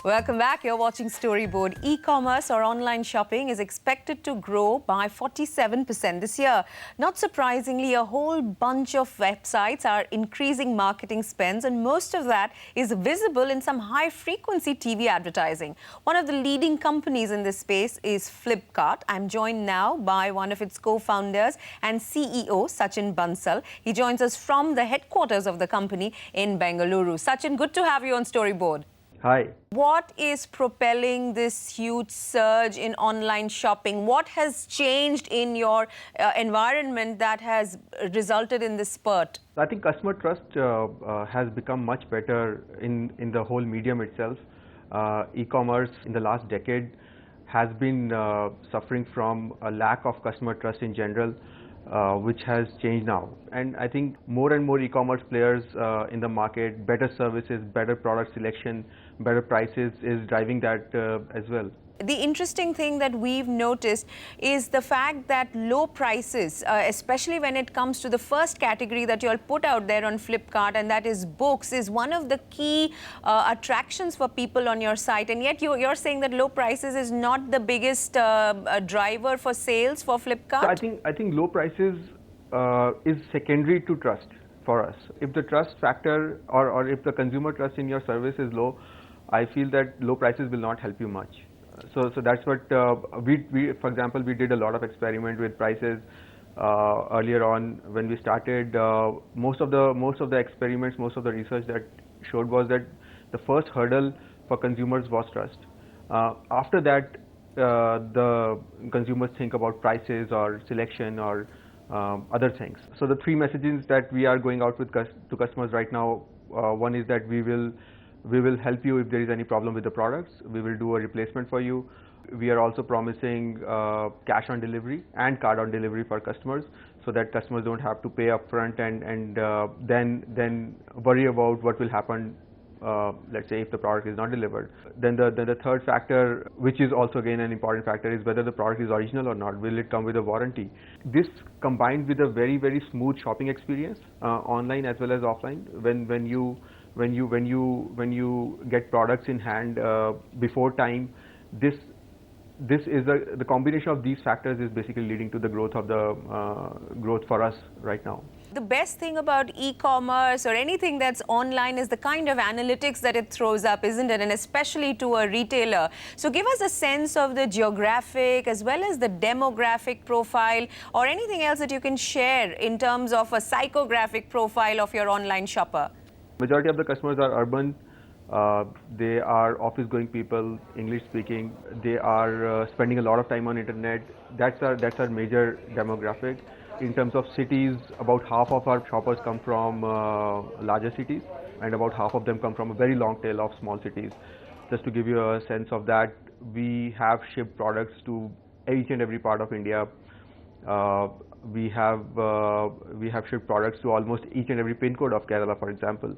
Welcome back. You're watching Storyboard. E-commerce or online shopping is expected to grow by 47% this year. Not surprisingly, a whole bunch of websites are increasing marketing spends, and most of that is visible in some high-frequency TV advertising. One of the leading companies in this space is Flipkart. I'm joined now by one of its co-founders and CEO, Sachin Bansal. He joins us from the headquarters of the company in Bengaluru. Sachin, good to have you on Storyboard. Hi. What is propelling this huge surge in online shopping? What has changed in your environment that has resulted in this spurt? I think customer trust has become much better in the whole medium itself. E-commerce in the last decade has been suffering from a lack of customer trust in general, which has changed now. And I think more and more e-commerce players in the market, better services, better product selection, better prices is driving that as well. The interesting thing that we've noticed is the fact that low prices, especially when it comes to the first category that you all put out there on Flipkart, and that is books, is one of the key attractions for people on your site. And yet you're saying that low prices is not the biggest driver for sales for Flipkart? So I think low prices is secondary to trust for us. If the trust factor or if the consumer trust in your service is low, I feel that low prices will not help you much. So that's what we, for example, we did a lot of experiment with prices earlier on when we started. Most of the experiments, most of the research that showed was that the first hurdle for consumers was trust. After that, the consumers think about prices or selection or other things. So the three messages that we are going out with to customers right now, one is that we will help you if there is any problem with the products. We will do a replacement for you. We are also promising cash on delivery and card on delivery for customers, so that customers don't have to pay upfront and then worry about what will happen. Let's say if the product is not delivered. Then the third factor, which is also again an important factor, is whether the product is original or not. Will it come with a warranty? This combined with a very smooth shopping experience online as well as offline. When you get products in hand before time, this is the combination of these factors is basically leading to the growth of the growth for us right now. The best thing about e-commerce or anything that's online is the kind of analytics that it throws up, isn't it? And especially to a retailer. So give us a sense of the geographic as well as the demographic profile or anything else that you can share in terms of a psychographic profile of your online shopper. Majority of the customers are urban. They are office-going people, English-speaking. They are spending a lot of time on internet. That's our major demographic. In terms of cities, about half of our shoppers come from larger cities, and about half of them come from a very long tail of small cities. Just to give you a sense of that, we have shipped products to each and every part of India. We have shipped products to almost each and every pin code of Kerala, for example,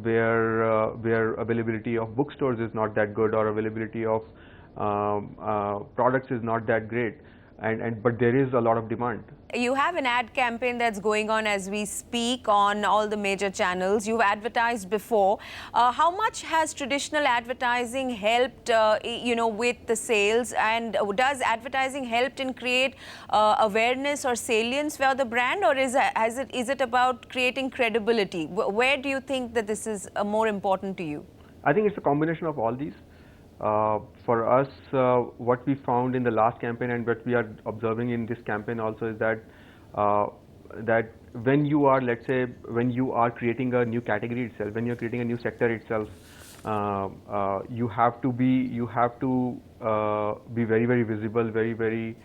where availability of bookstores is not that good or availability of products is not that great. But there is a lot of demand. You have an ad campaign that's going on as we speak on all the major channels. You've advertised before. How much has traditional advertising helped, with the sales? And does advertising help in create awareness or salience for the brand, or is it about creating credibility? Where do you think that this is more important to you? I think it's a combination of all these. For us, what we found in the last campaign and what we are observing in this campaign also is that when you are, let's say, when you are creating a new category itself, when you're creating a new sector itself, you have to be very visible, very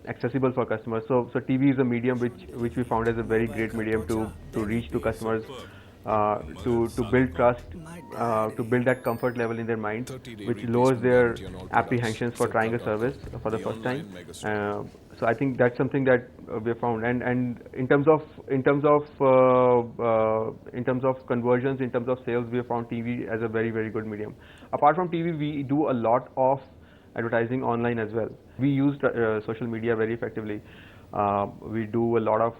accessible for customers. So TV is a medium which we found as a very great medium to reach to customers. To build trust, to build that comfort level in their mind, which lowers their apprehensions for trying a service for the first time. So I think that's something that we have found. And in terms of conversions, in terms of sales, we have found TV as a very good medium. Apart from TV, we do a lot of advertising online as well. We use social media very effectively. We do a lot of,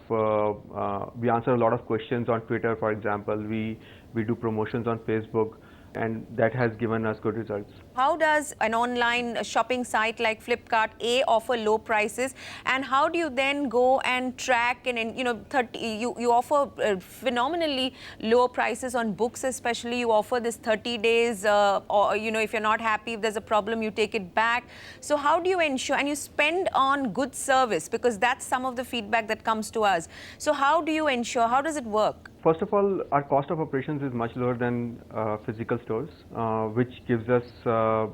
we answer a lot of questions on Twitter, for example. We do promotions on Facebook. and that has given us good results. How does an online shopping site like Flipkart offer low prices, and how do you then go and track and you offer phenomenally low prices on books, especially you offer this 30 days or if you're not happy, if there's a problem, you take it back. So how do you ensure, and you spend on good service, because that's some of the feedback that comes to us. So how do you ensure, how does it work? First of all, our cost of operations is much lower than physical stores, which gives us a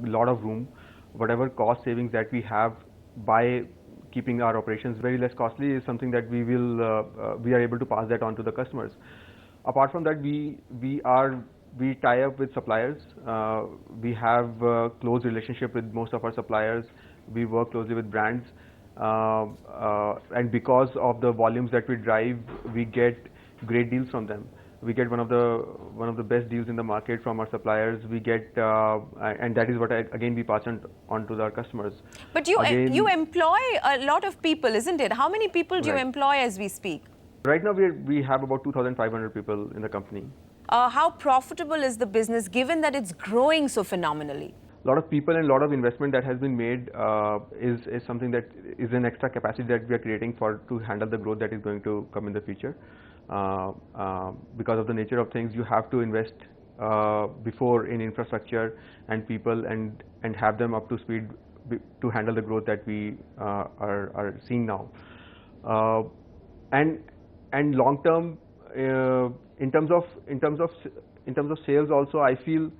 lot of room. Whatever cost savings that we have by keeping our operations very less costly is something that we are able to pass that on to the customers. Apart from that, we tie up with suppliers. We have a close relationship with most of our suppliers. We work closely with brands, and because of the volumes that we drive, we get great deals from them. We get one of the best deals in the market from our suppliers. We get, and that is what again we pass on to our customers. But you employ a lot of people, isn't it? How many people do you employ as we speak? Right now we have about 2,500 people in the company. How profitable is the business, given that it's growing so phenomenally? A lot of people and a lot of investment that has been made is something that is an extra capacity that we are creating to handle the growth that is going to come in the future. Because of the nature of things, you have to invest before in infrastructure and people and have them up to speed to handle the growth that we are seeing now. And long term, in terms of sales also, I feel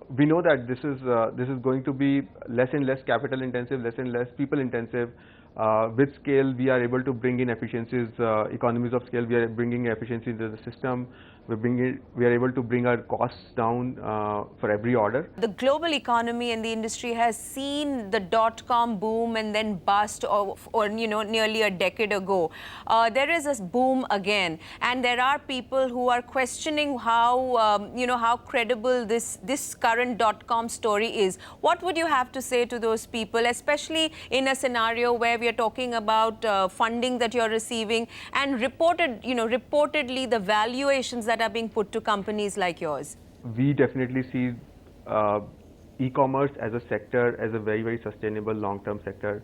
we know that this is going to be less and less capital intensive, less and less people intensive. With scale, we are able to bring in efficiencies, economies of scale. We are bringing efficiency into the system. We are able to bring our costs down for every order. The global economy and the industry has seen the dot-com boom and then bust or nearly a decade ago. There is a boom again, and there are people who are questioning how credible this current dot-com story is. What would you have to say to those people, especially in a scenario where we are talking about funding that you're receiving and reportedly the valuations that are being put to companies like yours? We definitely see e-commerce as a sector as a very, very sustainable long-term sector,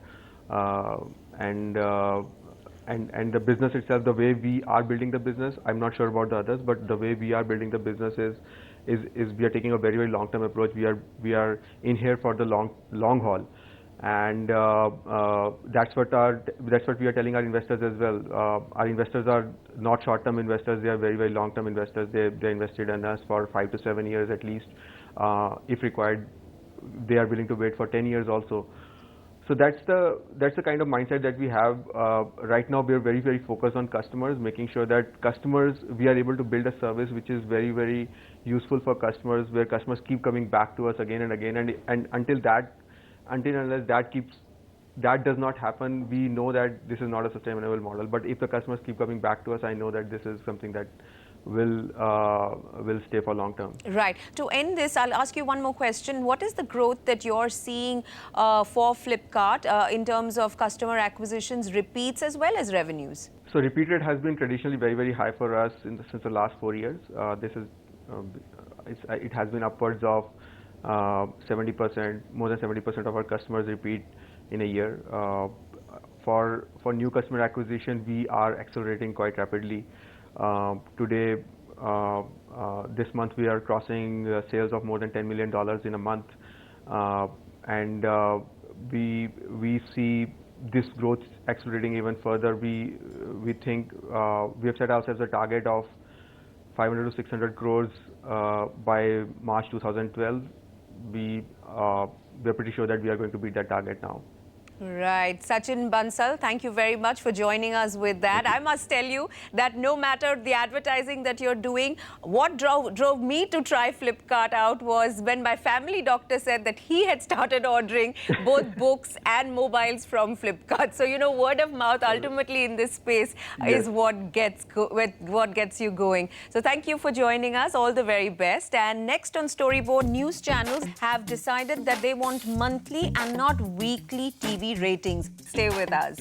and the business itself, the way we are building the business, I'm not sure about the others, but the way we are building the business is we are taking a very, very long-term approach. We are in here for the long haul. And that's what we are telling our investors as well. Our investors are not short-term investors; they are very, very long-term investors. They invested in us for 5 to 7 years at least. If required, they are willing to wait for 10 years also. So that's the kind of mindset that we have right now. We are very, very focused on customers, making sure that we are able to build a service which is very, very useful for customers, where customers keep coming back to us again and again. And until unless that does not happen, we know that this is not a sustainable model. But if the customers keep coming back to us, I know that this is something that will stay for long term. Right. To end this, I'll ask you one more question. What is the growth that you're seeing for Flipkart in terms of customer acquisitions, repeats, as well as revenues? So repeat rate has been traditionally very, very high for us since the last 4 years. It has been upwards of 70%, more than 70% of our customers repeat in a year. For new customer acquisition, we are accelerating quite rapidly. Today, this month, we are crossing sales of more than $10 million in a month, and we see this growth accelerating even further. We think we have set ourselves a target of 500 to 600 crores by March 2012. We are pretty sure that we are going to beat that target now. Right. Sachin Bansal, thank you very much for joining us with that. I must tell you that no matter the advertising that you're doing, what drove me to try Flipkart out was when my family doctor said that he had started ordering both books and mobiles from Flipkart. So, word of mouth ultimately in this space is what gets you going. So thank you for joining us. All the very best. And next on Storyboard, news channels have decided that they want monthly and not weekly TV ratings. Stay with us.